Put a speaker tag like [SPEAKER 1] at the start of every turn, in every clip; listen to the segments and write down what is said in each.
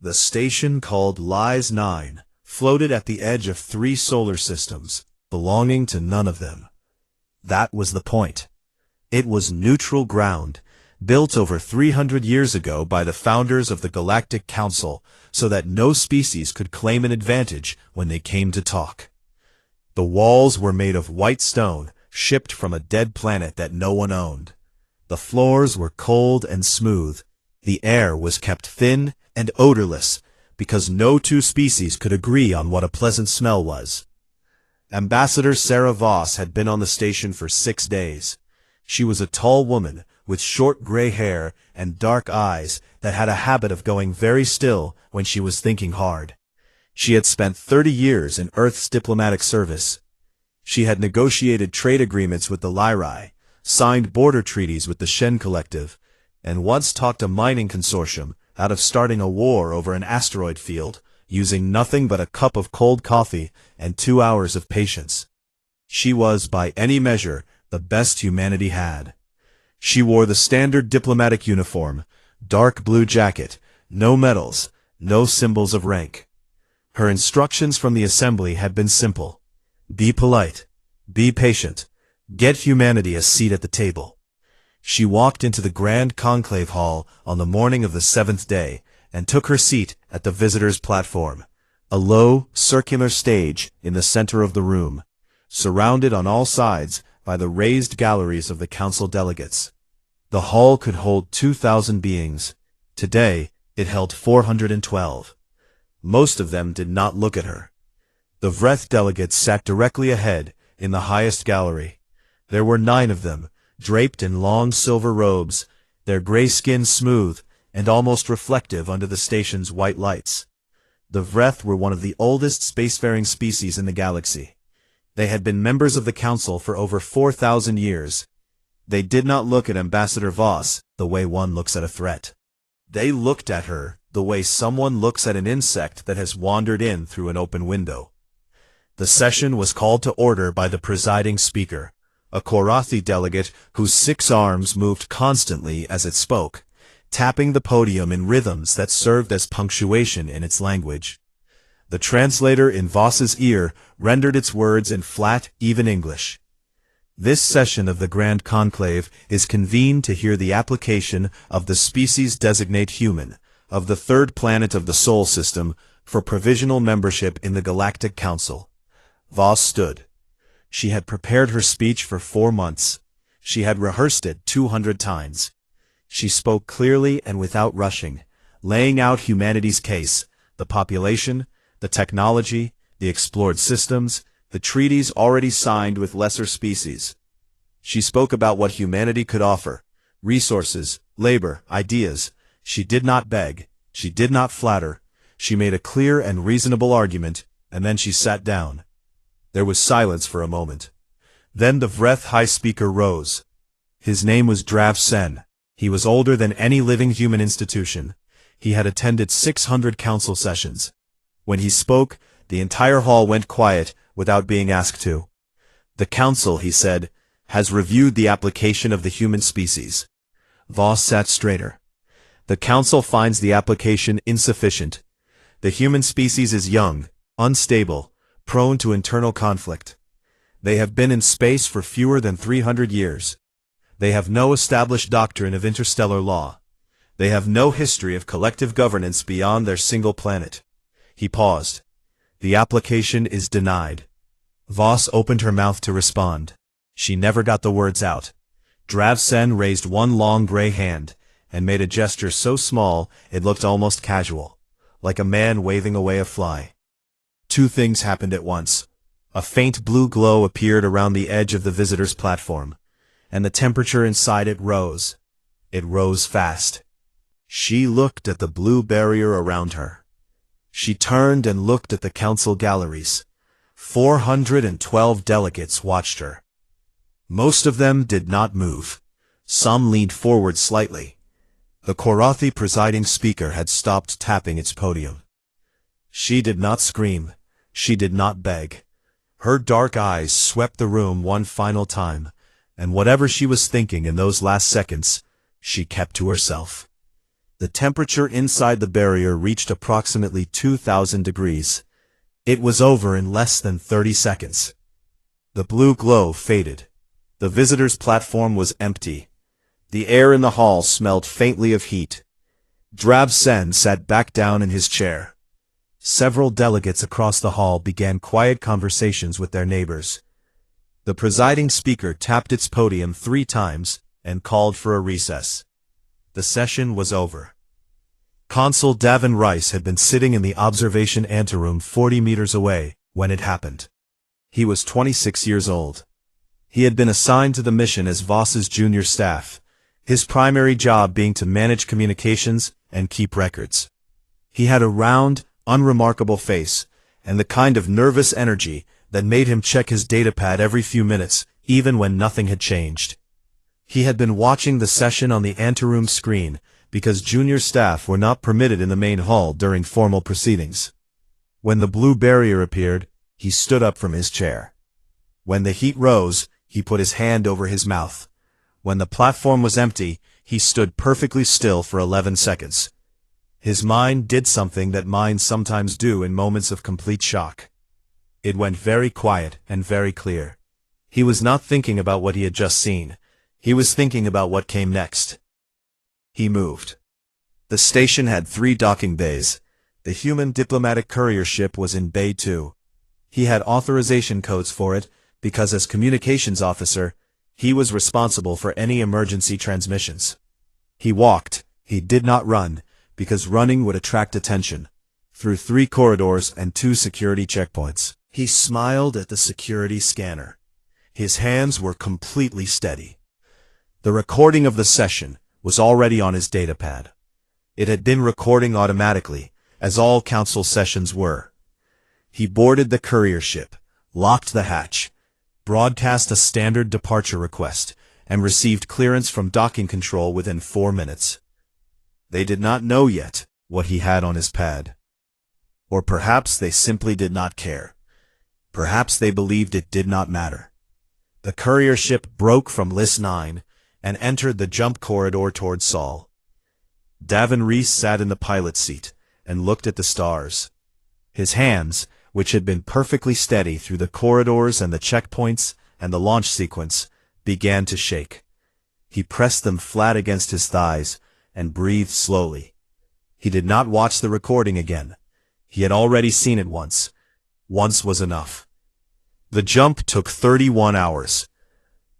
[SPEAKER 1] The station called Lies 9 floated at the edge of 3 solar systems, belonging to none of them. That was the point. It was neutral ground, built over 300 years ago by the founders of the Galactic Council, so that no species could claim an advantage when they came to talk. The walls were made of white stone, shipped from a dead planet that no one owned. The floors were cold and smooth. The air was kept thin and odorless, because no 2 species could agree on what a pleasant smell was. Ambassador Sarah Voss had been on the station for 6 days. She was a tall woman, with short gray hair and dark eyes that had a habit of going very still when she was thinking hard. She had spent 30 years in Earth's diplomatic service. She had negotiated trade agreements with the Lyrae, signed border treaties with the Shen Collective, and once talked a mining consortium out of starting a war over an asteroid field, using nothing but a cup of cold coffee and 2 hours of patience. She was, by any measure, the best humanity had. She wore the standard diplomatic uniform, dark blue jacket, no medals, no symbols of rank. Her instructions from the assembly had been simple. Be polite, be patient, get humanity a seat at the table. She walked into the Grand Conclave Hall on the morning of the 7th day and took her seat at the visitors' platform, a low, circular stage in the center of the room, surrounded on all sides by the raised galleries of the council delegates. The hall could hold 2,000 beings. Today, it held 412. Most of them did not look at her. The Vreth delegates sat directly ahead, in the highest gallery. There were 9 of them, draped in long silver robes, their gray skin smooth and almost reflective under the station's white lights. The Vreth were one of the oldest spacefaring species in the galaxy. They had been members of the Council for over 4,000 years. They did not look at Ambassador Voss the way one looks at a threat. They looked at her the way someone looks at an insect that has wandered in through an open window. The session was called to order by the presiding speaker, a Korathi delegate whose 6 arms moved constantly as it spoke, tapping the podium in rhythms that served as punctuation in its language. The translator in Voss's ear rendered its words in flat, even English. This session of the Grand Conclave is convened to hear the application of the species designate human, of the 3rd planet of the Sol system, for provisional membership in the Galactic Council. Voss stood. She had prepared her speech for 4 months. She had rehearsed it 200 times. She spoke clearly and without rushing, laying out humanity's case, the population, the technology, the explored systems, the treaties already signed with lesser species. She spoke about what humanity could offer: resources, labor, ideas. She did not beg, she did not flatter. She made a clear and reasonable argument, and then she sat down. There was silence for a moment. Then the Vreth High Speaker rose. His name was Drav Sen. He was older than any living human institution. He had attended 600 council sessions. When he spoke, the entire hall went quiet without being asked to. The council, he said, has reviewed the application of the human species. Voss sat straighter. The council finds the application insufficient. The human species is young, unstable, prone to internal conflict. They have been in space for fewer than 300 years. They have no established doctrine of interstellar law. They have no history of collective governance beyond their single planet. He paused. The application is denied. Voss opened her mouth to respond. She never got the words out. Drav Sen raised one long gray hand and made a gesture so small it looked almost casual, like a man waving away a fly. 2 things happened at once. A faint blue glow appeared around the edge of the visitor's platform, and the temperature inside it rose. It rose fast. She looked at the blue barrier around her. She turned and looked at the council galleries. 412 delegates watched her. Most of them did not move. Some leaned forward slightly. The Korathi presiding speaker had stopped tapping its podium. She did not scream. She did not beg. Her dark eyes swept the room one final time, and whatever she was thinking in those last seconds, she kept to herself. The temperature inside the barrier reached approximately 2,000 degrees. It was over in less than 30 seconds. The blue glow faded. The visitors' platform was empty. The air in the hall smelled faintly of heat. Drab Sen sat back down in his chair. Several delegates across the hall began quiet conversations with their neighbors. The presiding speaker tapped its podium 3 times and called for a recess. The session was over. Consul Davin Rice had been sitting in the observation anteroom 40 meters away when it happened. He was 26 years old. He had been assigned to the mission as Voss's junior staff, his primary job being to manage communications and keep records. He had a round, unremarkable face, and the kind of nervous energy that made him check his datapad every few minutes, even when nothing had changed. He had been watching the session on the anteroom screen because junior staff were not permitted in the main hall during formal proceedings. When the blue barrier appeared, he stood up from his chair. When the heat rose, he put his hand over his mouth. When the platform was empty, he stood perfectly still for 11 seconds. His mind did something that minds sometimes do in moments of complete shock. It went very quiet and very clear. He was not thinking about what he had just seen. He was thinking about what came next. He moved. The station had 3 docking bays. The human diplomatic courier ship was in Bay 2. He had authorization codes for it, because as communications officer, he was responsible for any emergency transmissions. He walked, he did not run, because running would attract attention, through 3 corridors and 2 security checkpoints. He smiled at the security scanner. His hands were completely steady. The recording of the session was already on his datapad. It had been recording automatically, as all council sessions were. He boarded the courier ship, locked the hatch, broadcast a standard departure request, and received clearance from docking control within 4 minutes. They did not know yet what he had on his pad. Or perhaps they simply did not care. Perhaps they believed it did not matter. The courier ship broke from List 9 and entered the jump corridor toward Sol. Davin Reese sat in the pilot seat and looked at the stars. His hands, which had been perfectly steady through the corridors and the checkpoints and the launch sequence, began to shake. He pressed them flat against his thighs and breathed slowly. He did not watch the recording again. He had already seen it once. Once was enough. The jump took 31 hours.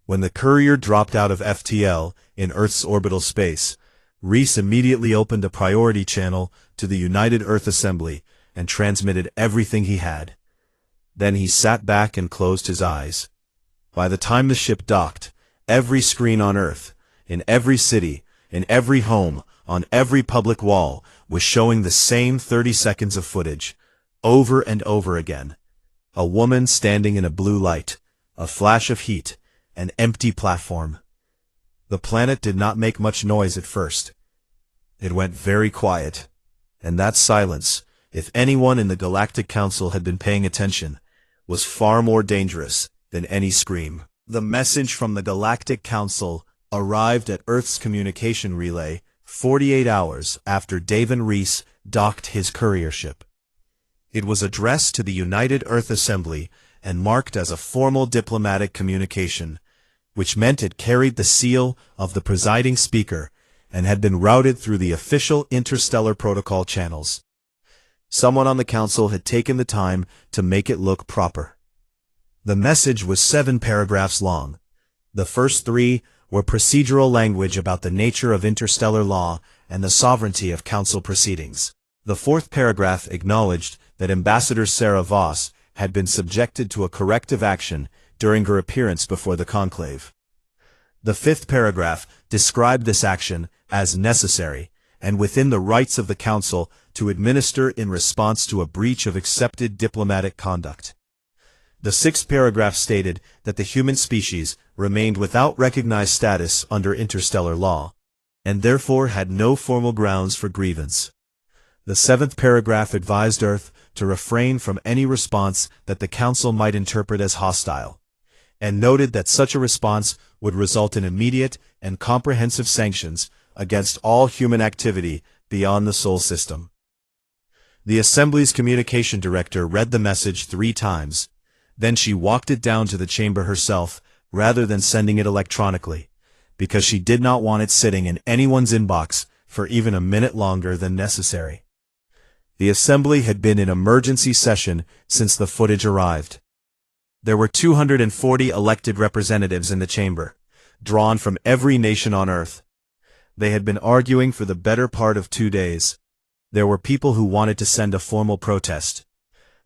[SPEAKER 1] When the courier dropped out of FTL in Earth's orbital space, Reese immediately opened a priority channel to the United Earth Assembly and transmitted everything he had. Then he sat back and closed his eyes. By the time the ship docked, every screen on Earth, in every city, in every home, on every public wall, was showing the same 30 seconds of footage, over and over again. A woman standing in a blue light, a flash of heat, an empty platform. The planet did not make much noise at first. It went very quiet, and that silence, if anyone in the Galactic Council had been paying attention, was far more dangerous than any scream. The message from the Galactic Council arrived at Earth's communication relay 48 hours after Davin Reese docked his courier ship. It was addressed to the United Earth Assembly and marked as a formal diplomatic communication, which meant it carried the seal of the presiding speaker and had been routed through the official interstellar protocol channels. Someone on the council had taken the time to make it look proper. The message was 7 paragraphs long. The first 3 were procedural language about the nature of interstellar law and the sovereignty of council proceedings. The 4th paragraph acknowledged that Ambassador Sarah Voss had been subjected to a corrective action during her appearance before the conclave. The 5th paragraph described this action as necessary and within the rights of the Council to administer in response to a breach of accepted diplomatic conduct. The 6th paragraph stated that the human species remained without recognized status under interstellar law, and therefore had no formal grounds for grievance. The 7th paragraph advised Earth to refrain from any response that the Council might interpret as hostile, and noted that such a response would result in immediate and comprehensive sanctions against all human activity beyond the Sol system. The Assembly's communication director read the message 3 times. Then she walked it down to the chamber herself, rather than sending it electronically, because she did not want it sitting in anyone's inbox for even a minute longer than necessary. The Assembly had been in emergency session since the footage arrived. There were 240 elected representatives in the chamber, drawn from every nation on Earth. They had been arguing for the better part of 2 days. There were people who wanted to send a formal protest.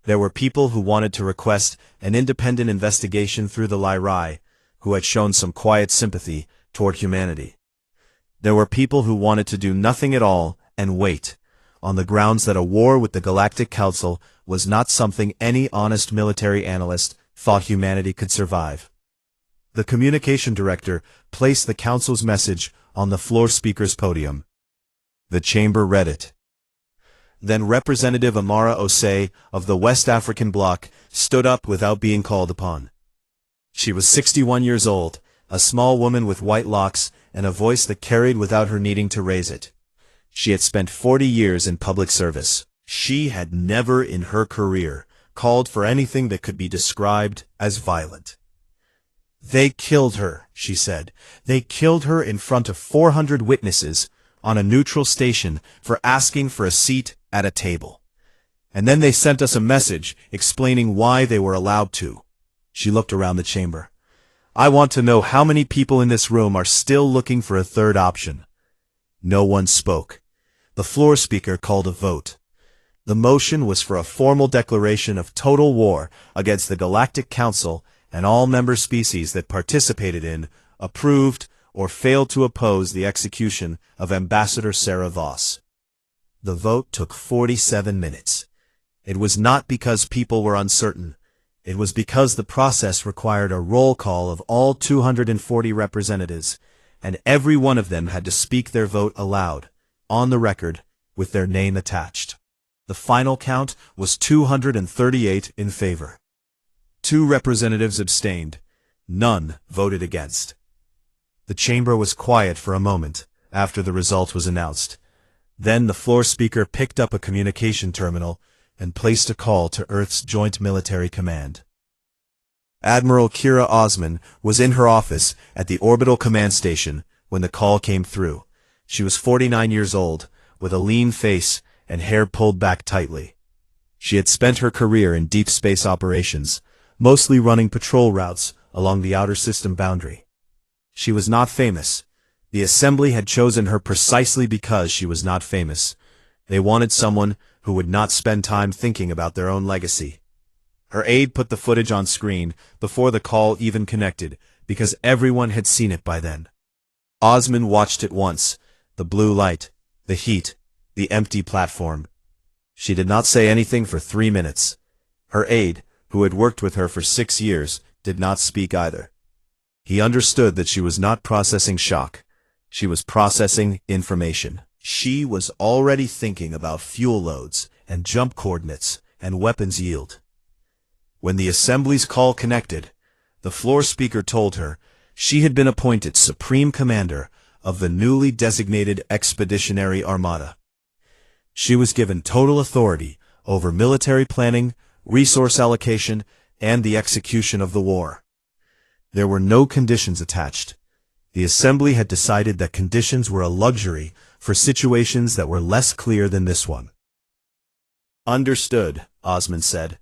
[SPEAKER 1] There were people who wanted to request an independent investigation through the Lyrae, who had shown some quiet sympathy toward humanity. There were people who wanted to do nothing at all and wait, on the grounds that a war with the Galactic Council was not something any honest military analyst thought humanity could survive. The communication director placed the Council's message on the floor speaker's podium. The chamber read it. Then Representative Amara Osei of the West African Bloc stood up without being called upon. She was 61 years old, a small woman with white locks and a voice that carried without her needing to raise it. She had spent 40 years in public service. She had never in her career called for anything that could be described as violent. "They killed her," she said. "They killed her in front of 400 witnesses on a neutral station for asking for a seat at a table. And then they sent us a message explaining why they were allowed to." She looked around the chamber. "I want to know how many people in this room are still looking for a third option." No one spoke. The floor speaker called a vote. The motion was for a formal declaration of total war against the Galactic Council and all member species that participated in, approved, or failed to oppose the execution of Ambassador Sarah Voss. The vote took 47 minutes. It was not because people were uncertain. It was because the process required a roll call of all 240 representatives, and every one of them had to speak their vote aloud, on the record, with their name attached. The final count was 238 in favor. 2 representatives abstained. None voted against. The chamber was quiet for a moment after the result was announced. Then the floor speaker picked up a communication terminal and placed a call to Earth's Joint Military Command. Admiral Kira Osman was in her office at the Orbital Command Station when the call came through. She was 49 years old, with a lean face and hair pulled back tightly. She had spent her career in deep space operations, mostly running patrol routes along the outer system boundary. She was not famous. The Assembly had chosen her precisely because she was not famous. They wanted someone who would not spend time thinking about their own legacy. Her aide put the footage on screen before the call even connected, because everyone had seen it by then. Osman watched it once, the blue light, the heat, the empty platform. She did not say anything for 3 minutes. Her aide, who had worked with her for 6 years, did not speak either. He understood that she was not processing shock. She was processing information. She was already thinking about fuel loads and jump coordinates and weapons yield. When the Assembly's call connected, the floor speaker told her she had been appointed Supreme Commander of the newly designated Expeditionary Armada. She was given total authority over military planning, resource allocation, and the execution of the war. There were no conditions attached. The Assembly had decided that conditions were a luxury for situations that were less clear than this one. "Understood," Osman said.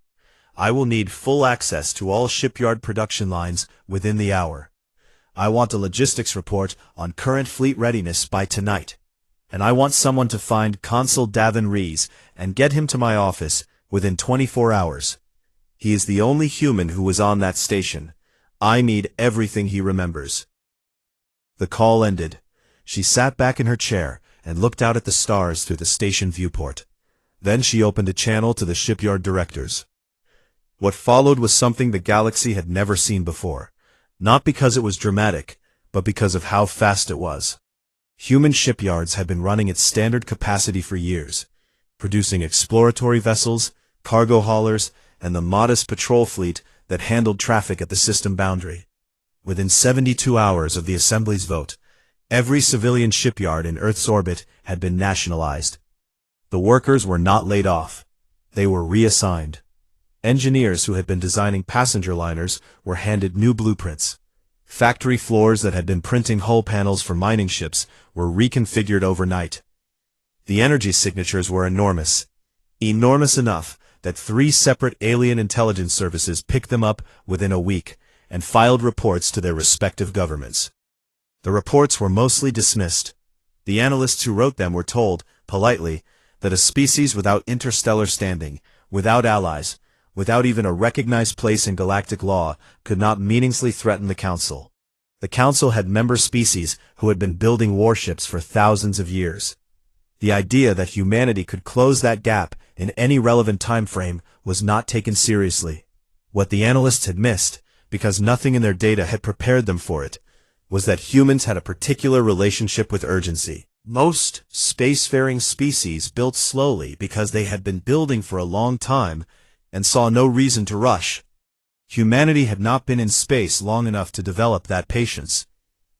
[SPEAKER 1] "I will need full access to all shipyard production lines within the hour. I want a logistics report on current fleet readiness by tonight. And I want someone to find Consul Davin Rees and get him to my office within 24 hours. He is the only human who was on that station. I need everything he remembers." The call ended. She sat back in her chair and looked out at the stars through the station viewport. Then she opened a channel to the shipyard directors. What followed was something the galaxy had never seen before, not because it was dramatic, but because of how fast it was. Human shipyards had been running at standard capacity for years, producing exploratory vessels, cargo haulers, and the modest patrol fleet that handled traffic at the system boundary. Within 72 hours of the Assembly's vote, Every civilian shipyard in Earth's orbit had been nationalized. The workers were not laid off. They were reassigned. Engineers who had been designing passenger liners were handed new blueprints. Factory floors that had been printing hull panels for mining ships were reconfigured overnight. The energy signatures were enormous. Enormous enough that 3 separate alien intelligence services picked them up within a week and filed reports to their respective governments. The reports were mostly dismissed. The analysts who wrote them were told, politely, that a species without interstellar standing, without allies, without even a recognized place in galactic law, could not meaningfully threaten the Council. The Council had member species who had been building warships for thousands of years. The idea that humanity could close that gap in any relevant time frame was not taken seriously. What the analysts had missed, because nothing in their data had prepared them for it, was that humans had a particular relationship with urgency. Most spacefaring species built slowly because they had been building for a long time and saw no reason to rush. Humanity had not been in space long enough to develop that patience.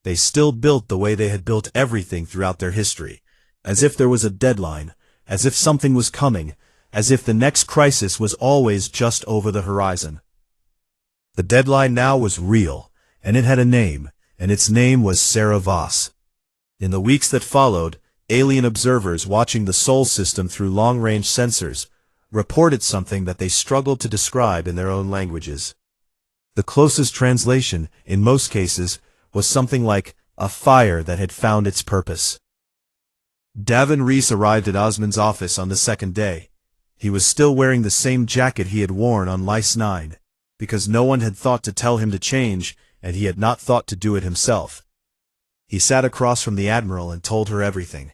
[SPEAKER 1] They still built the way they had built everything throughout their history, as if there was a deadline, as if something was coming, as if the next crisis was always just over the horizon. The deadline now was real, and it had a name, and its name was Sarah Voss. In the weeks that followed, alien observers watching the Sol system through long-range sensors reported something that they struggled to describe in their own languages. The closest translation, in most cases, was something like a fire that had found its purpose. Davin Reese arrived at Osman's office on the second day. He was still wearing the same jacket he had worn on Lice 9, because no one had thought to tell him to change, and he had not thought to do it himself. He sat across from the Admiral and told her everything.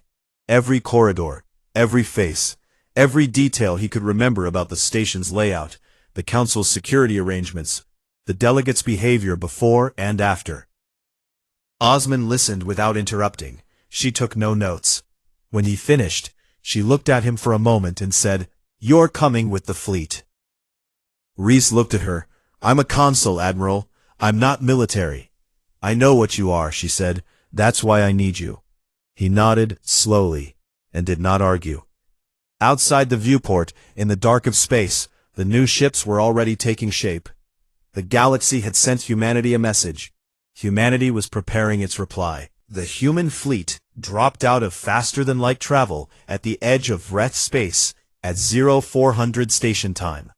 [SPEAKER 1] Every corridor, every face, every detail he could remember about the station's layout, the Council's security arrangements, the delegates' behavior before and after. Osman listened without interrupting. She took no notes. When he finished, she looked at him for a moment and said, "You're coming with the fleet." Reese looked at her. "I'm a consul, Admiral. I'm not military." "I know what you are," she said. "That's why I need you." He nodded, slowly, and did not argue. Outside the viewport, in the dark of space, the new ships were already taking shape. The galaxy had sent humanity a message. Humanity was preparing its reply. The human fleet dropped out of faster-than-light travel at the edge of Vreth space at 0400 station time,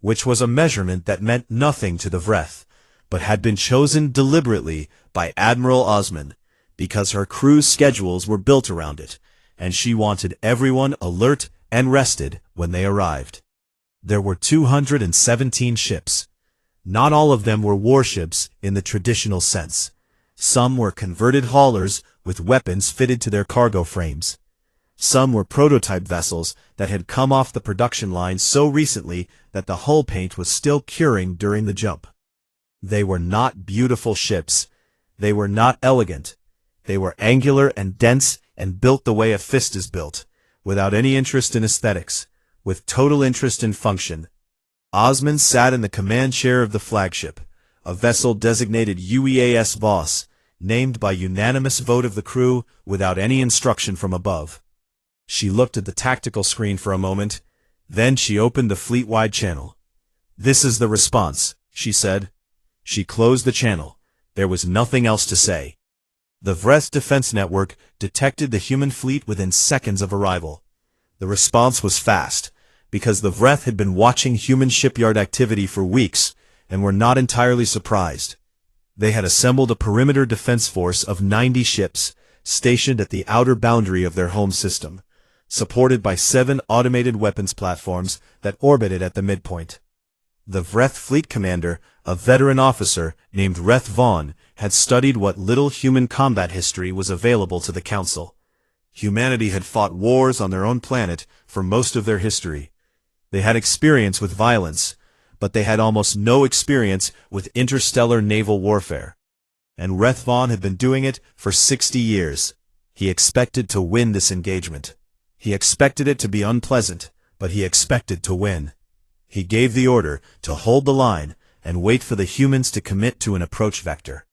[SPEAKER 1] which was a measurement that meant nothing to the Vreth, but had been chosen deliberately by Admiral Osman, because her crew's schedules were built around it, and she wanted everyone alert and rested when they arrived. There were 217 ships. Not all of them were warships in the traditional sense. Some were converted haulers with weapons fitted to their cargo frames. Some were prototype vessels that had come off the production line so recently that the hull paint was still curing during the jump. They were not beautiful ships. They were not elegant. They were angular and dense and built the way a fist is built, without any interest in aesthetics, with total interest in function. Osman sat in the command chair of the flagship, a vessel designated UEAS Voss, named by unanimous vote of the crew without any instruction from above. She looked at the tactical screen for a moment, then she opened the fleet-wide channel. "This is the response," she said. She closed the channel. There was nothing else to say. The Vreth Defense Network detected the human fleet within seconds of arrival. The response was fast, because the Vreth had been watching human shipyard activity for weeks and were not entirely surprised. They had assembled a perimeter defense force of 90 ships, stationed at the outer boundary of their home system, supported by 7 automated weapons platforms that orbited at the midpoint. The Vreth fleet commander, a veteran officer named Vreth Vaughn, had studied what little human combat history was available to the Council. Humanity had fought wars on their own planet for most of their history. They had experience with violence, but they had almost no experience with interstellar naval warfare. And Vreth Vaughn had been doing it for 60 years. He expected to win this engagement. He expected it to be unpleasant, but he expected to win. He gave the order to hold the line and wait for the humans to commit to an approach vector.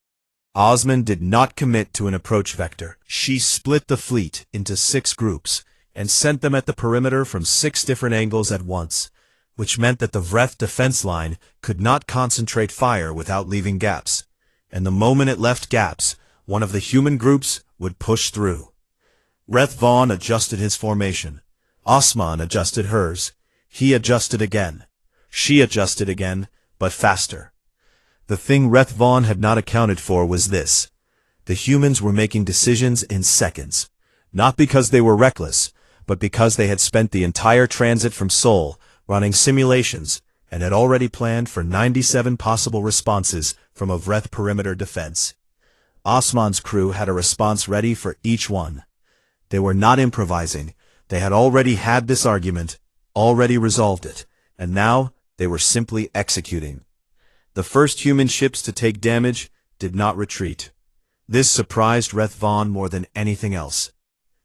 [SPEAKER 1] Osman did not commit to an approach vector. She split the fleet into 6 groups and sent them at the perimeter from 6 different angles at once, which meant that the Vreth defense line could not concentrate fire without leaving gaps, and the moment it left gaps, one of the human groups would push through. Vreth Vaughn adjusted his formation. Osman adjusted hers. He adjusted again. She adjusted again, but faster. The thing Vreth Vaughn had not accounted for was this. The humans were making decisions in seconds, not because they were reckless, but because they had spent the entire transit from Seoul running simulations and had already planned for 97 possible responses from a Vreth perimeter defense. Osman's crew had a response ready for each one. They were not improvising. They had already had this argument, already resolved it, and now they were simply executing. The first human ships to take damage did not retreat. This surprised Vreth Vaughn more than anything else.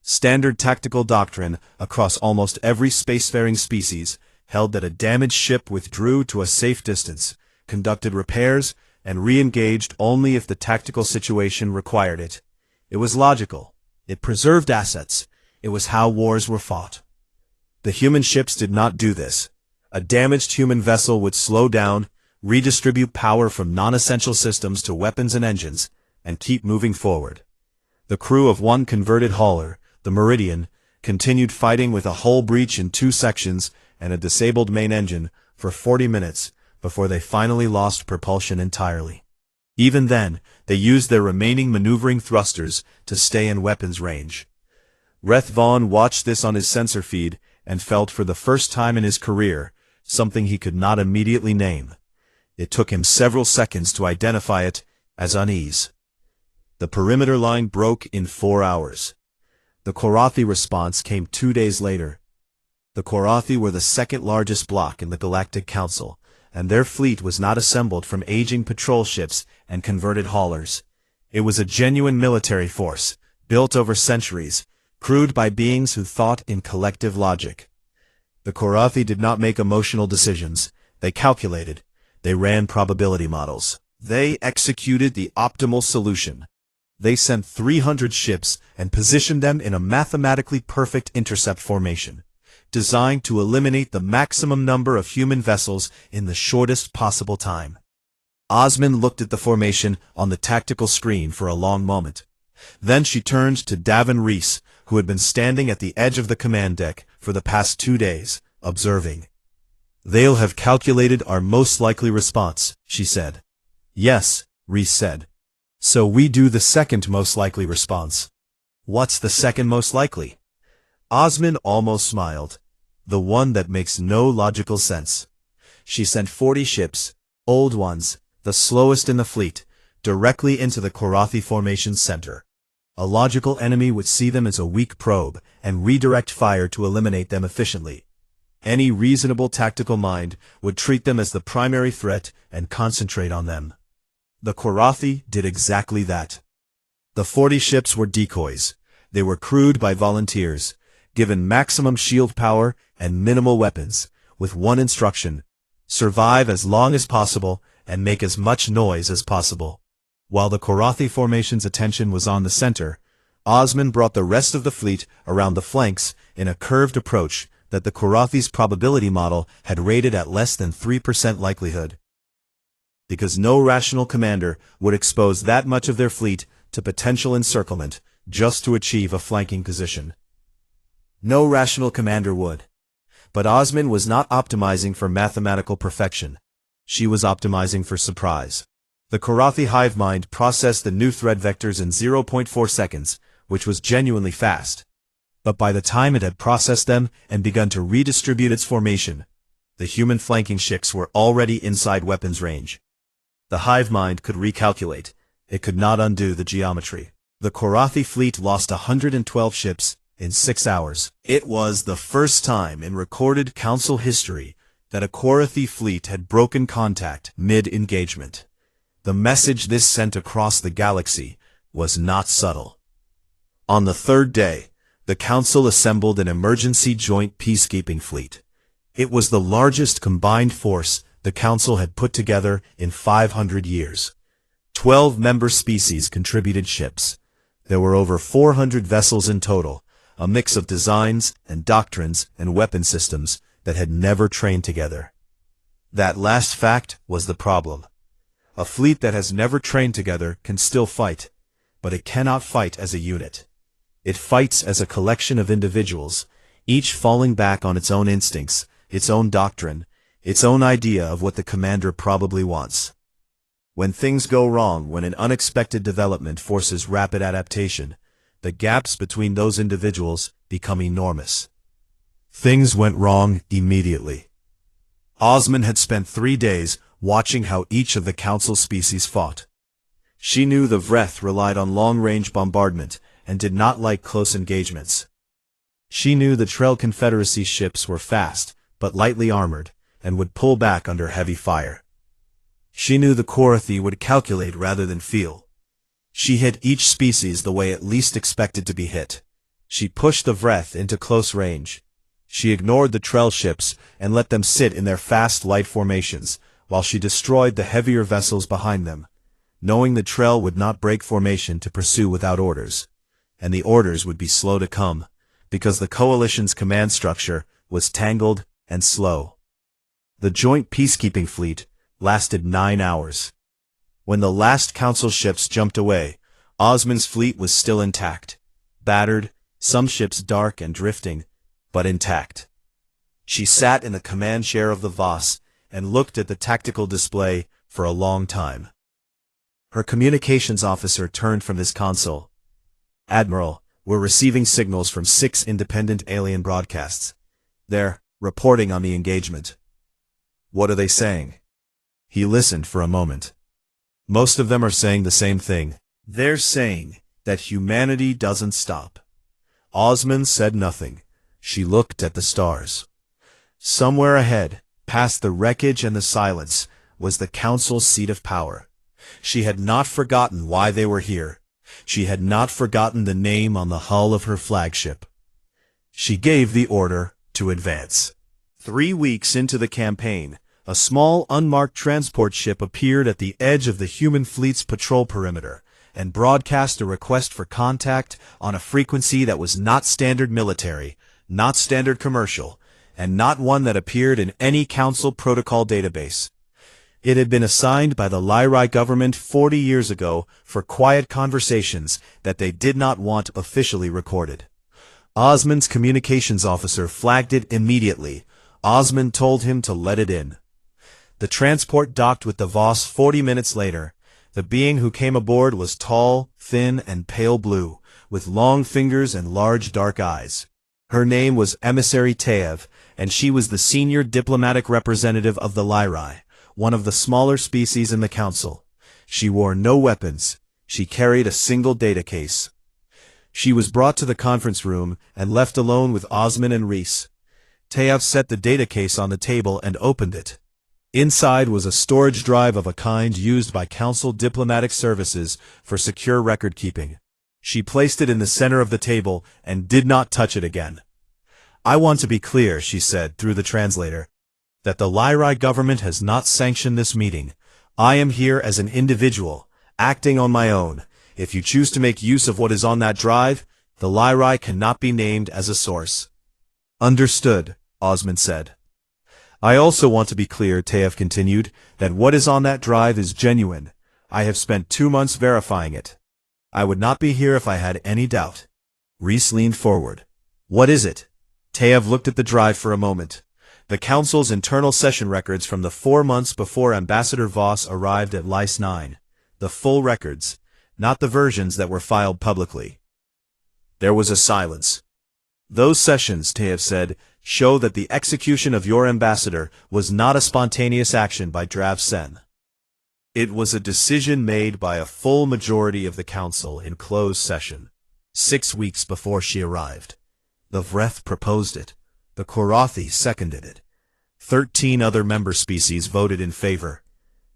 [SPEAKER 1] Standard tactical doctrine across almost every spacefaring species held that a damaged ship withdrew to a safe distance, conducted repairs, and re-engaged only if the tactical situation required it. It was logical. It preserved assets. It was how wars were fought. The human ships did not do this. A damaged human vessel would slow down, redistribute power from non-essential systems to weapons and engines, and keep moving forward. The crew of one converted hauler, the Meridian, continued fighting with a hull breach in 2 sections and a disabled main engine for 40 minutes before they finally lost propulsion entirely. Even then, they used their remaining maneuvering thrusters to stay in weapons range. Vreth Vaughn watched this on his sensor feed and felt for the first time in his career something he could not immediately name. It took him several seconds to identify it as unease. The perimeter line broke in 4 hours. The Korathi response came 2 days later. The Korathi were the second largest bloc in the Galactic Council, and their fleet was not assembled from aging patrol ships and converted haulers. It was a genuine military force, built over centuries, crewed by beings who thought in collective logic. The Korathi did not make emotional decisions. They calculated. They ran probability models. They executed the optimal solution. They sent 300 ships and positioned them in a mathematically perfect intercept formation, designed to eliminate the maximum number of human vessels in the shortest possible time. Osman looked at the formation on the tactical screen for a long moment. Then she turned to Davin Reese, who had been standing at the edge of the command deck for the past 2 days, observing. "They'll have calculated our most likely response," she said. "Yes," Reese said. "So we do the second most likely response." "What's the second most likely?" Osman almost smiled. "The one that makes no logical sense." She sent 40 ships, old ones, the slowest in the fleet, directly into the Korathi formation's center. A logical enemy would see them as a weak probe and redirect fire to eliminate them efficiently. Any reasonable tactical mind would treat them as the primary threat and concentrate on them. The Korathi did exactly that. The 40 ships were decoys. They were crewed by volunteers, given maximum shield power and minimal weapons, with one instruction: survive as long as possible and make as much noise as possible. While the Korathi formation's attention was on the center, Osman brought the rest of the fleet around the flanks in a curved approach that the Korathi's probability model had rated at less than 3% likelihood. Because no rational commander would expose that much of their fleet to potential encirclement just to achieve a flanking position. No rational commander would. But Osman was not optimizing for mathematical perfection. She was optimizing for surprise. The Korathi hive mind processed the new thread vectors in 0.4 seconds, which was genuinely fast. But by the time it had processed them and begun to redistribute its formation, the human flanking ships were already inside weapons range. The hive mind could recalculate. It could not undo the geometry. The Korathi fleet lost 112 ships in 6 hours. It was the first time in recorded council history that a Korathi fleet had broken contact mid-engagement. The message this sent across the galaxy was not subtle. On the 3rd day, the Council assembled an emergency joint peacekeeping fleet. It was the largest combined force the Council had put together in 500 years. 12 member species contributed ships. There were over 400 vessels in total, a mix of designs and doctrines and weapon systems that had never trained together. That last fact was the problem. A fleet that has never trained together can still fight, but it cannot fight as a unit. It fights as a collection of individuals, each falling back on its own instincts, its own doctrine, its own idea of what the commander probably wants. When things go wrong, when an unexpected development forces rapid adaptation, the gaps between those individuals become enormous. Things went wrong immediately. Osman had spent 3 days watching how each of the council species fought. She knew the Vreth relied on long-range bombardment and did not like close engagements. She knew the Trell Confederacy ships were fast, but lightly armored, and would pull back under heavy fire. She knew the Korathi would calculate rather than feel. She hit each species the way it least expected to be hit. She pushed the Vreth into close range. She ignored the Trell ships and let them sit in their fast light formations, while she destroyed the heavier vessels behind them, knowing the Trell would not break formation to pursue without orders, and the orders would be slow to come, because the coalition's command structure was tangled and slow. The joint peacekeeping fleet lasted 9 hours. When the last council ships jumped away, Osman's fleet was still intact, battered, some ships dark and drifting, but intact. She sat in the command chair of the Voss and looked at the tactical display for a long time. Her communications officer turned from his console. "Admiral, we're receiving signals from 6 independent alien broadcasts. They're reporting on the engagement." "What are they saying?" He listened for a moment. "Most of them are saying the same thing. They're saying that humanity doesn't stop." Osman said nothing. She looked at the stars. Somewhere ahead, past the wreckage and the silence, was the council's seat of power. She had not forgotten why they were here. She had not forgotten the name on the hull of her flagship. She gave the order to advance. 3 weeks into the campaign, a small unmarked transport ship appeared at the edge of the human fleet's patrol perimeter and broadcast a request for contact on a frequency that was not standard military, not standard commercial, and not one that appeared in any council protocol database. It had been assigned by the Lyri government 40 years ago for quiet conversations that they did not want officially recorded. Osman's communications officer flagged it immediately. Osman told him to let it in. The transport docked with the Voss 40 minutes later. The being who came aboard was tall, thin, and pale blue, with long fingers and large dark eyes. Her name was Emissary Teev, and she was the senior diplomatic representative of the Lyri, one of the smaller species in the council. She wore no weapons. She carried a single data case. She was brought to the conference room and left alone with Osman and Reese. Teev set the data case on the table and opened it. Inside was a storage drive of a kind used by council diplomatic services for secure record-keeping. She placed it in the center of the table and did not touch it again. "I want to be clear," she said through the translator, "that the Lyri government has not sanctioned this meeting. I am here as an individual, acting on my own. If you choose to make use of what is on that drive, the Lyri cannot be named as a source." "Understood," Osman said. "I also want to be clear," Teev continued, "that what is on that drive is genuine. I have spent 2 months verifying it. I would not be here if I had any doubt." Reese leaned forward. "What is it?" Teev looked at the drive for a moment. The council's internal session records from the 4 months before Ambassador Voss arrived at Lys 9. The full records, not the versions that were filed publicly. There was a silence. "Those sessions," Teev said, "show that the execution of your ambassador was not a spontaneous action by Drav Sen. It was a decision made by a full majority of the council in closed session, 6 weeks before she arrived. The Vreth proposed it. The Korathi seconded it. 13 other member species voted in favor.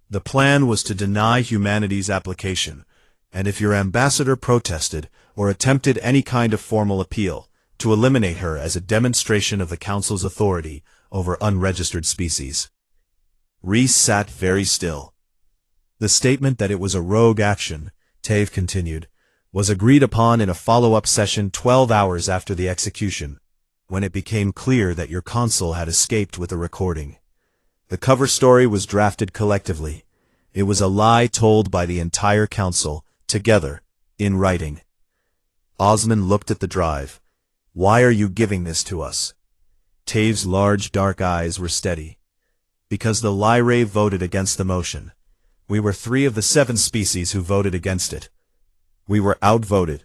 [SPEAKER 1] The plan was to deny humanity's application, and if your ambassador protested or attempted any kind of formal appeal, to eliminate her as a demonstration of the council's authority over unregistered species." Reese sat very still. The statement that it was a rogue action, Tave continued, was agreed upon in a follow-up session 12 hours after the execution, when it became clear that your consul had escaped with a recording. The cover story was drafted collectively. It was a lie told by the entire council, together, in writing. Osmond looked at the drive. Why are you giving this to us? Tave's large dark eyes were steady. Because the Lyrae voted against the motion. We were 3 of the 7 species who voted against it. We were outvoted,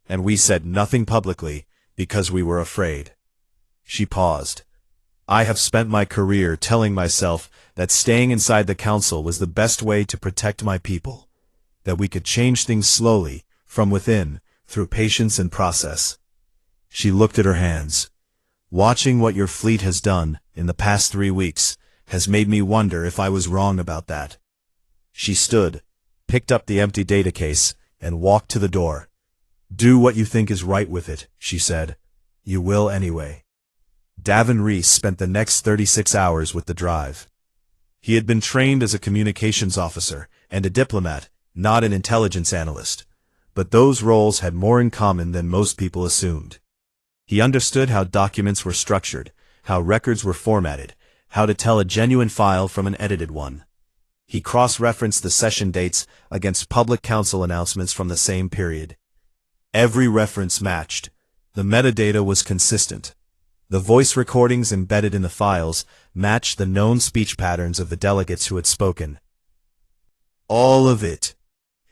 [SPEAKER 1] and we said nothing publicly because we were afraid. She paused. I have spent my career telling myself that staying inside the council was the best way to protect my people, that we could change things slowly, from within, through patience and process. She looked at her hands. Watching what your fleet has done in the past 3 weeks has made me wonder if I was wrong about that. She stood, picked up the empty data case, and walked to the door. Do what you think is right with it, she said. You will anyway. Davin Reese spent the next 36 hours with the drive. He had been trained as a communications officer and a diplomat, not an intelligence analyst, but those roles had more in common than most people assumed. He understood how documents were structured, how records were formatted, how to tell a genuine file from an edited one. He cross-referenced the session dates against public council announcements from the same period. Every reference matched. The metadata was consistent. The voice recordings embedded in the files matched the known speech patterns of the delegates who had spoken. All of it.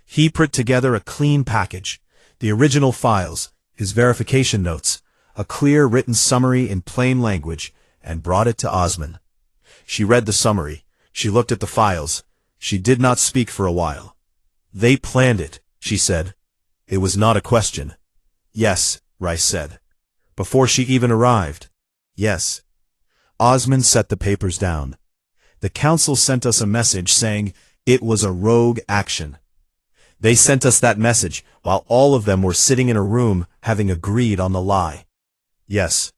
[SPEAKER 1] He put together a clean package, the original files, his verification notes, a clear written summary in plain language, and brought it to Osmond. She read the summary. She looked at the files. She did not speak for a while. They planned it, she said. It was not a question. Yes, Rice said. Before she even arrived. Yes. Osmond set the papers down. The council sent us a message saying it was a rogue action. They sent us that message while all of them were sitting in a room having agreed on the lie. Yes.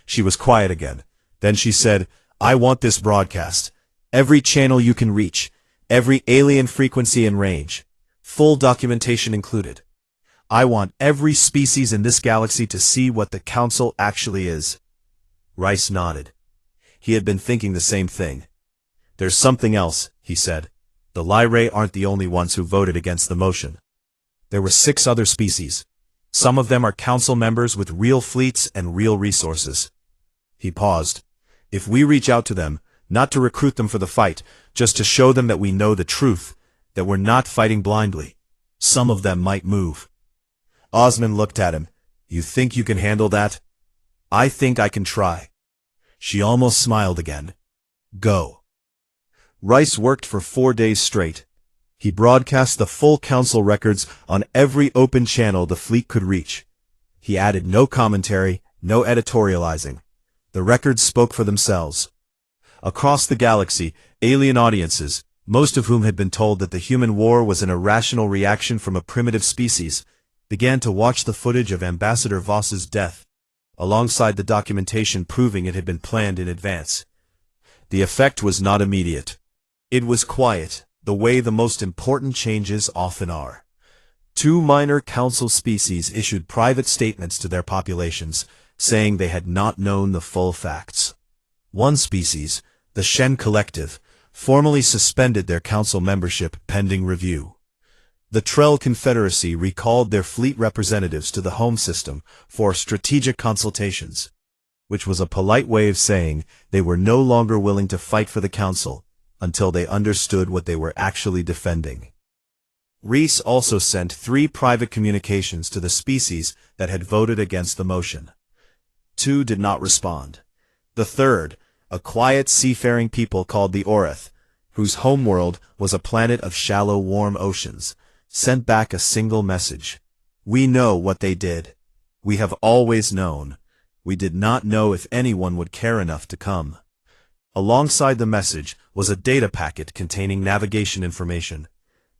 [SPEAKER 1] She was quiet again. Then she said, I want this broadcast. Every channel you can reach. Every alien frequency and range. Full documentation included. I want every species in this galaxy to see what the council actually is. Rice nodded. He had been thinking the same thing. There's something else, he said. The Lyrae aren't the only ones who voted against the motion. There were 6 other species. Some of them are council members with real fleets and real resources. He paused. If we reach out to them, not to recruit them for the fight, just to show them that we know the truth, that we're not fighting blindly, some of them might move. Osmond looked at him. You think you can handle that? I think I can try. She almost smiled again. Go. Rice worked for 4 days straight. He broadcast the full council records on every open channel the fleet could reach. He added no commentary, no editorializing. The records spoke for themselves. Across the galaxy, alien audiences, most of whom had been told that the human war was an irrational reaction from a primitive species, began to watch the footage of Ambassador Voss's death, alongside the documentation proving it had been planned in advance. The effect was not immediate. It was quiet, the way the most important changes often are. 2 minor council species issued private statements to their populations, saying they had not known the full facts. One species, the Shen Collective, formally suspended their council membership pending review. The Trell Confederacy recalled their fleet representatives to the home system for strategic consultations, which was a polite way of saying they were no longer willing to fight for the council until they understood what they were actually defending. Reese also sent 3 private communications to the species that had voted against the motion. 2 did not respond. The third, a quiet seafaring people called the Oreth, whose homeworld was a planet of shallow warm oceans, sent back a single message. We know what they did. We have always known. We did not know if anyone would care enough to come. Alongside the message was a data packet containing navigation information,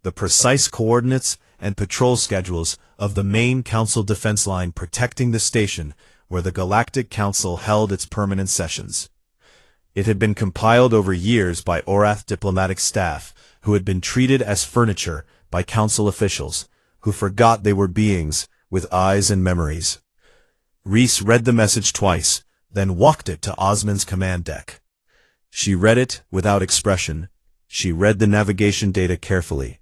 [SPEAKER 1] the precise coordinates and patrol schedules of the main council defense line protecting the station where the Galactic Council held its permanent sessions. It had been compiled over years by Orath diplomatic staff, who had been treated as furniture by council officials, who forgot they were beings with eyes and memories. Rhys read the message twice, then walked it to Osmond's command deck. She read it without expression. She read the navigation data carefully.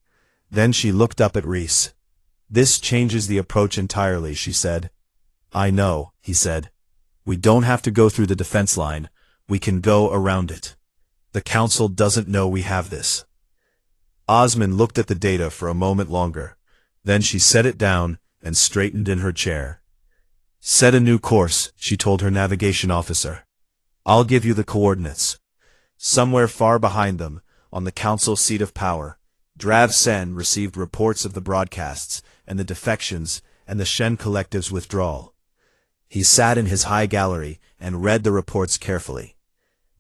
[SPEAKER 1] Then she looked up at Rhys. "This changes the approach entirely," she said. "I know," he said. "We don't have to go through the defense line. We can go around it. The council doesn't know we have this." Osmond looked at the data for a moment longer. Then she set it down and straightened in her chair. "Set a new course," she told her navigation officer. "I'll give you the coordinates." Somewhere far behind them, on the council seat of power, Drav Sen received reports of the broadcasts and the defections and the Shen Collective's withdrawal. He sat in his high gallery and read the reports carefully.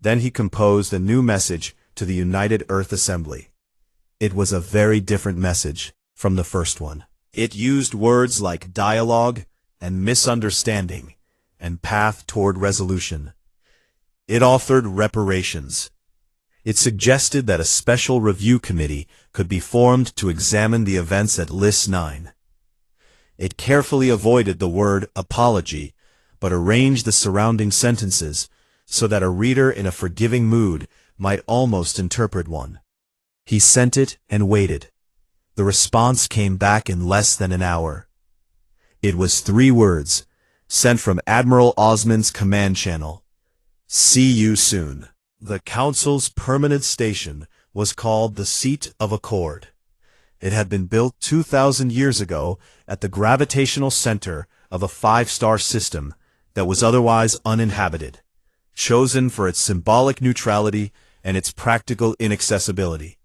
[SPEAKER 1] Then he composed a new message to the United Earth Assembly. It was a very different message from the first one. It used words like dialogue and misunderstanding and path toward resolution. It authored reparations. It suggested that a special review committee could be formed to examine the events at List 9. It carefully avoided the word apology, but arranged the surrounding sentences so that a reader in a forgiving mood might almost interpret one. He sent it and waited. The response came back in less than an hour. It was 3 words, sent from Admiral Osmond's command channel. "See you soon." The council's permanent station was called the Seat of Accord. It had been built 2,000 years ago at the gravitational center of a 5-star system that was otherwise uninhabited, chosen for its symbolic neutrality and its practical inaccessibility.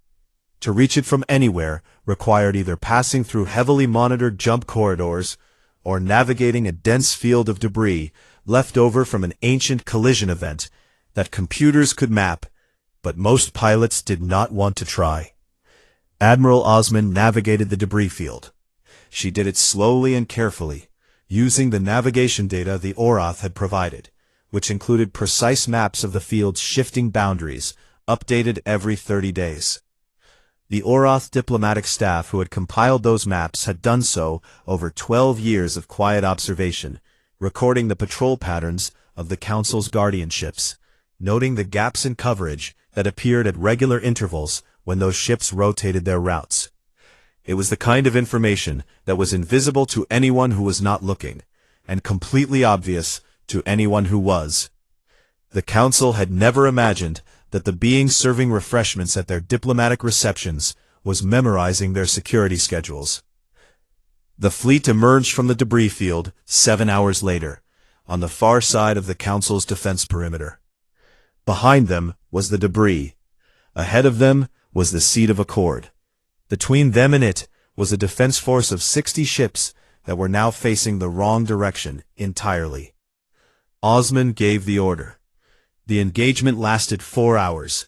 [SPEAKER 1] To reach it from anywhere required either passing through heavily monitored jump corridors or navigating a dense field of debris left over from an ancient collision event that computers could map, but most pilots did not want to try. Admiral Osmond navigated the debris field. She did it slowly and carefully, using the navigation data the Orath had provided, which included precise maps of the field's shifting boundaries, updated every 30 days. The Orath diplomatic staff who had compiled those maps had done so over 12 years of quiet observation, recording the patrol patterns of the Council's guardian ships, noting the gaps in coverage that appeared at regular intervals when those ships rotated their routes. It was the kind of information that was invisible to anyone who was not looking, and completely obvious to anyone who was. The Council had never imagined that the being serving refreshments at their diplomatic receptions was memorizing their security schedules. The fleet emerged from the debris field 7 hours later, on the far side of the Council's defense perimeter. Behind them was the debris. Ahead of them was the Seat of Accord. Between them and it was a defense force of 60 ships that were now facing the wrong direction entirely. Osmond gave the order. The engagement lasted 4 hours.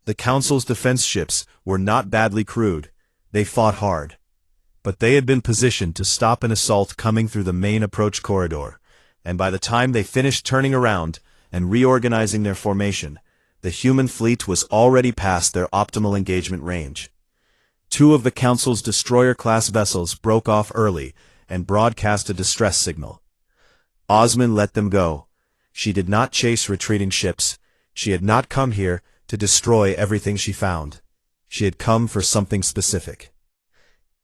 [SPEAKER 1] The Council's defense ships were not badly crewed. They fought hard. But they had been positioned to stop an assault coming through the main approach corridor, and by the time they finished turning around and reorganizing their formation, the human fleet was already past their optimal engagement range. 2 of the Council's destroyer-class vessels broke off early and broadcast a distress signal. Osmond let them go. She did not chase retreating ships. She had not come here to destroy everything she found. She had come for something specific.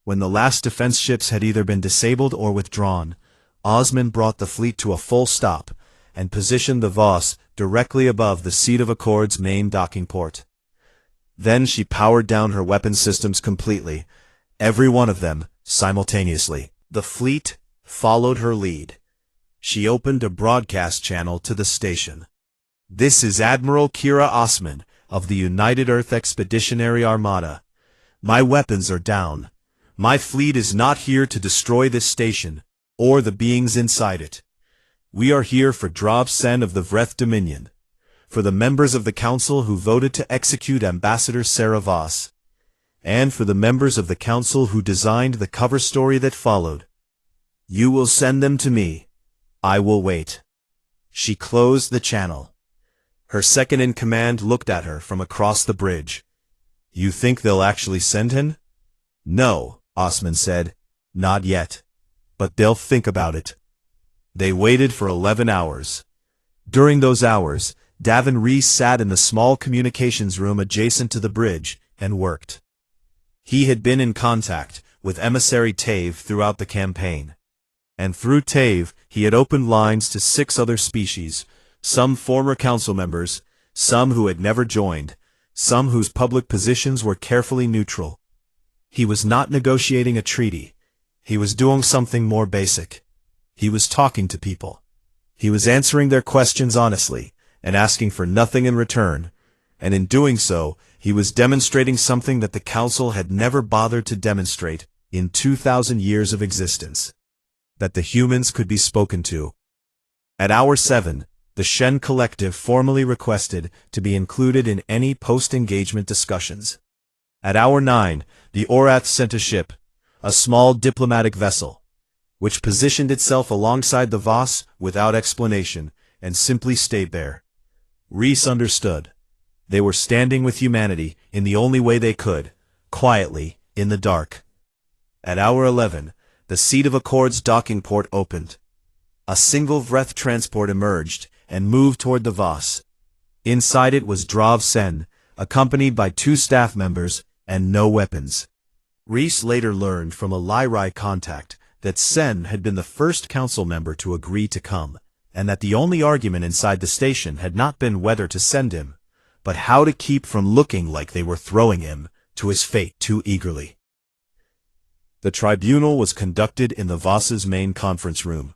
[SPEAKER 1] When the last defense ships had either been disabled or withdrawn, Osmond brought the fleet to a full stop and positioned the Voss directly above the Seat of Accord's main docking port. Then she powered down her weapon systems completely, every one of them simultaneously. The fleet followed her lead. She opened a broadcast channel to the station. "This is Admiral Kira Osman of the United Earth Expeditionary Armada. My weapons are down. My fleet is not here to destroy this station, or the beings inside it. We are here for Drav Sen of the Vreth Dominion, for the members of the Council who voted to execute Ambassador Sarah Voss, and for the members of the Council who designed the cover story that followed. You will send them to me. I will wait." She closed the channel. Her second-in-command looked at her from across the bridge. "You think they'll actually send him?" "No," Osman said. "Not yet. But they'll think about it." They waited for 11 hours. During those hours, Davin Reese sat in the small communications room adjacent to the bridge and worked. He had been in contact with emissary Tave throughout the campaign. And through Tave, he had opened lines to 6 other species, some former council members, some who had never joined, some whose public positions were carefully neutral. He was not negotiating a treaty. He was doing something more basic. He was talking to people. He was answering their questions honestly, and asking for nothing in return, and in doing so, he was demonstrating something that the Council had never bothered to demonstrate in 2,000 years of existence: that the humans could be spoken to. At hour 7, the Shen Collective formally requested to be included in any post-engagement discussions. At hour 9, the Orath sent a ship, a small diplomatic vessel, which positioned itself alongside the Voss without explanation, and simply stayed there. Reese understood. They were standing with humanity in the only way they could, quietly, in the dark. At hour 11, the Seat of Accord's docking port opened. A single Vreth transport emerged and moved toward the Voss. Inside it was Drav Sen, accompanied by 2 staff members and no weapons. Reese later learned from a Lyrai contact that Sen had been the first council member to agree to come, and that the only argument inside the station had not been whether to send him, but how to keep from looking like they were throwing him to his fate too eagerly. The tribunal was conducted in the Voss's main conference room.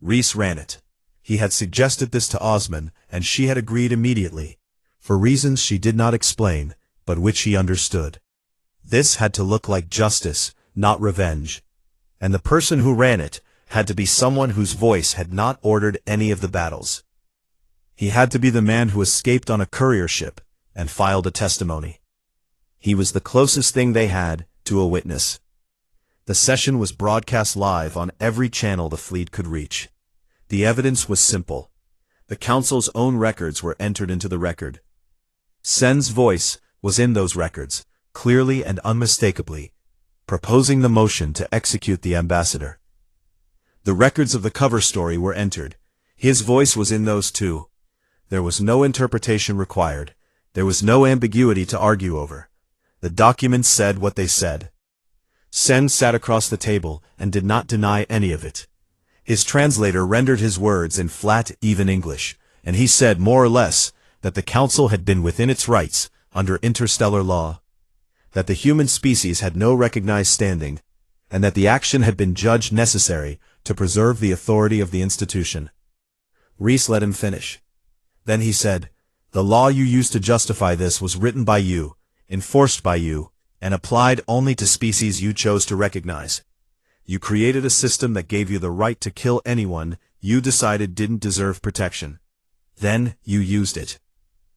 [SPEAKER 1] Reese ran it. He had suggested this to Osman, and she had agreed immediately, for reasons she did not explain, but which he understood. This had to look like justice, not revenge. And the person who ran it had to be someone whose voice had not ordered any of the battles. He had to be the man who escaped on a courier ship and filed a testimony. He was the closest thing they had to a witness. The session was broadcast live on every channel the fleet could reach. The evidence was simple. The Council's own records were entered into the record. Sen's voice was in those records, clearly and unmistakably, proposing the motion to execute the ambassador. The records of the cover story were entered. His voice was in those too. There was no interpretation required. There was no ambiguity to argue over. The documents said what they said. Sen sat across the table and did not deny any of it. His translator rendered his words in flat, even English, and he said more or less that the Council had been within its rights under interstellar law, that the human species had no recognized standing, and that the action had been judged necessary to preserve the authority of the institution. Reese let him finish. Then he said, "The law you used to justify this was written by you, enforced by you, and applied only to species you chose to recognize. You created a system that gave you the right to kill anyone you decided didn't deserve protection. Then you used it."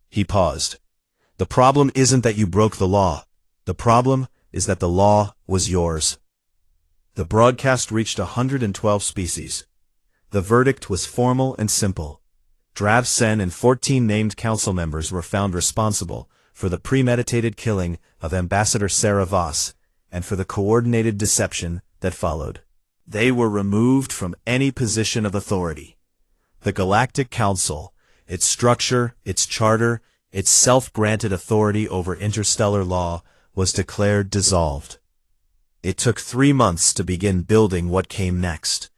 [SPEAKER 1] He paused. "The problem isn't that you broke the law. The problem is that the law was yours." The broadcast reached 112 species. The verdict was formal and simple. Drav Sen and 14 named council members were found responsible for the premeditated killing of Ambassador Sarah Voss and for the coordinated deception that followed. They were removed from any position of authority. The Galactic Council, its structure, its charter, its self-granted authority over interstellar law, was declared dissolved. It took 3 months to begin building what came next.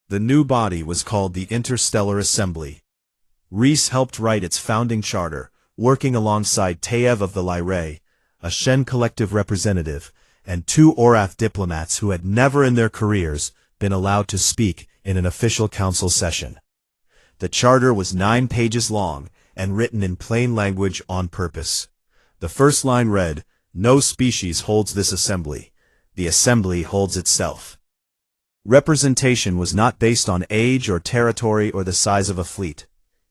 [SPEAKER 1] The new body was called the Interstellar Assembly. Reese helped write its founding charter, working alongside Taev of the Lyrae, a Shen Collective representative, and 2 Orath diplomats who had never in their careers been allowed to speak in an official council session. The charter was 9 pages long and written in plain language on purpose. The first line read, "No species holds this assembly. The assembly holds itself." Representation was not based on age or territory or the size of a fleet.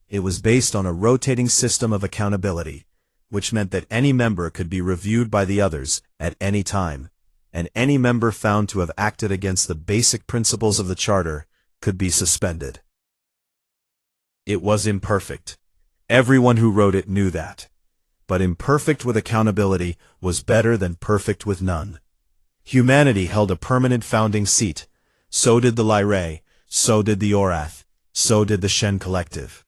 [SPEAKER 1] It was based on a rotating system of accountability, which meant that any member could be reviewed by the others at any time, and any member found to have acted against the basic principles of the charter could be suspended. It was imperfect. Everyone who wrote it knew that. But imperfect with accountability was better than perfect with none. Humanity held a permanent founding seat. So did the Lyrae, so did the Orath, so did the Shen Collective.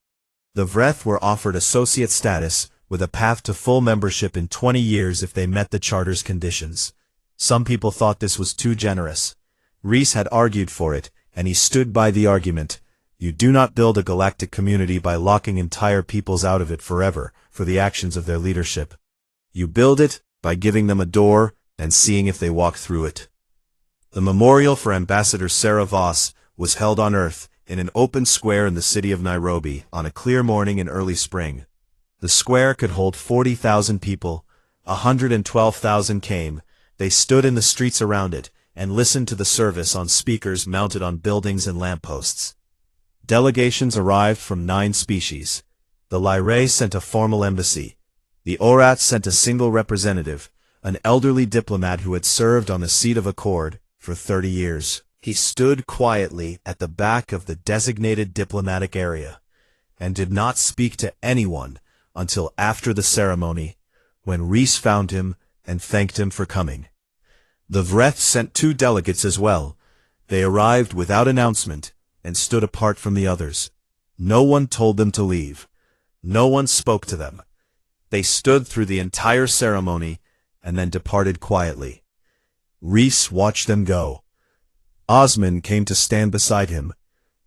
[SPEAKER 1] The Vreth were offered associate status, with a path to full membership in 20 years if they met the Charter's conditions. Some people thought this was too generous. Rhys had argued for it, and he stood by the argument. You do not build a galactic community by locking entire peoples out of it forever for the actions of their leadership. You build it by giving them a door and seeing if they walk through it. The memorial for Ambassador Sarah Voss was held on Earth in an open square in the city of Nairobi on a clear morning in early spring. The square could hold 40,000 people. 112,000 came. They stood in the streets around it and listened to the service on speakers mounted on buildings and lampposts. Delegations arrived from 9 species. The Lyrae sent a formal embassy. The Orath sent a single representative, an elderly diplomat who had served on the seat of Accord for 30 years. He stood quietly at the back of the designated diplomatic area, and did not speak to anyone until after the ceremony, when Rhys found him and thanked him for coming. The Vreth sent 2 delegates as well. They arrived without announcement and stood apart from the others. No one told them to leave. No one spoke to them. They stood through the entire ceremony and then departed quietly. Rhys watched them go. Osmond came to stand beside him.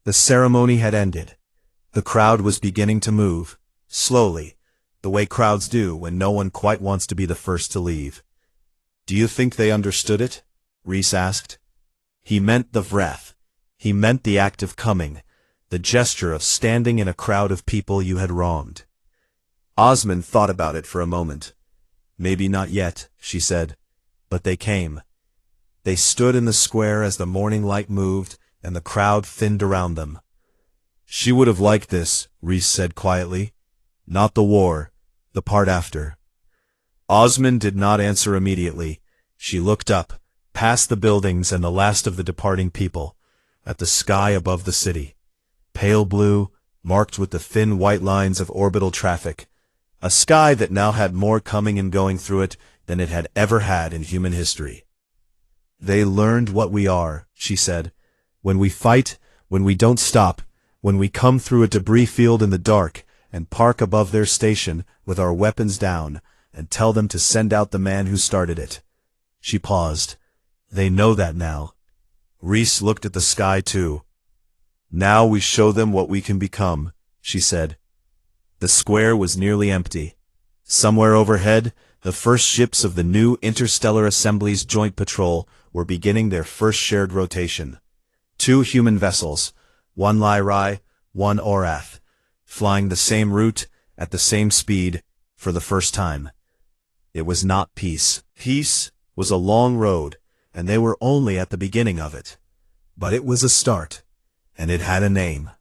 [SPEAKER 1] The ceremony had ended. The crowd was beginning to move, slowly, the way crowds do when no one quite wants to be the first to leave. Do you think they understood it? Rhys asked. He meant the Vreth. He meant the act of coming, the gesture of standing in a crowd of people you had wronged. Osmond thought about it for a moment. Maybe not yet, she said, but they came. They stood in the square as the morning light moved and the crowd thinned around them. She would have liked this, Rhys said quietly. Not the war, the part after. Osmond did not answer immediately. She looked up, past the buildings and the last of the departing people, at the sky above the city. Pale blue, marked with the thin white lines of orbital traffic. A sky that now had more coming and going through it than it had ever had in human history. They learned what we are, she said. When we fight, when we don't stop, when we come through a debris field in the dark and park above their station with our weapons down and tell them to send out the man who started it. She paused. They know that now. Rhys looked at the sky too. Now we show them what we can become, she said. The square was nearly empty. Somewhere overhead, the first ships of the new Interstellar Assembly's Joint Patrol were beginning their first shared rotation. 2 human vessels, 1 Lyrae, 1 Orath, flying the same route, at the same speed, for the first time. It was not peace. Peace was a long road, and they were only at the beginning of it. But it was a start, and it had a name.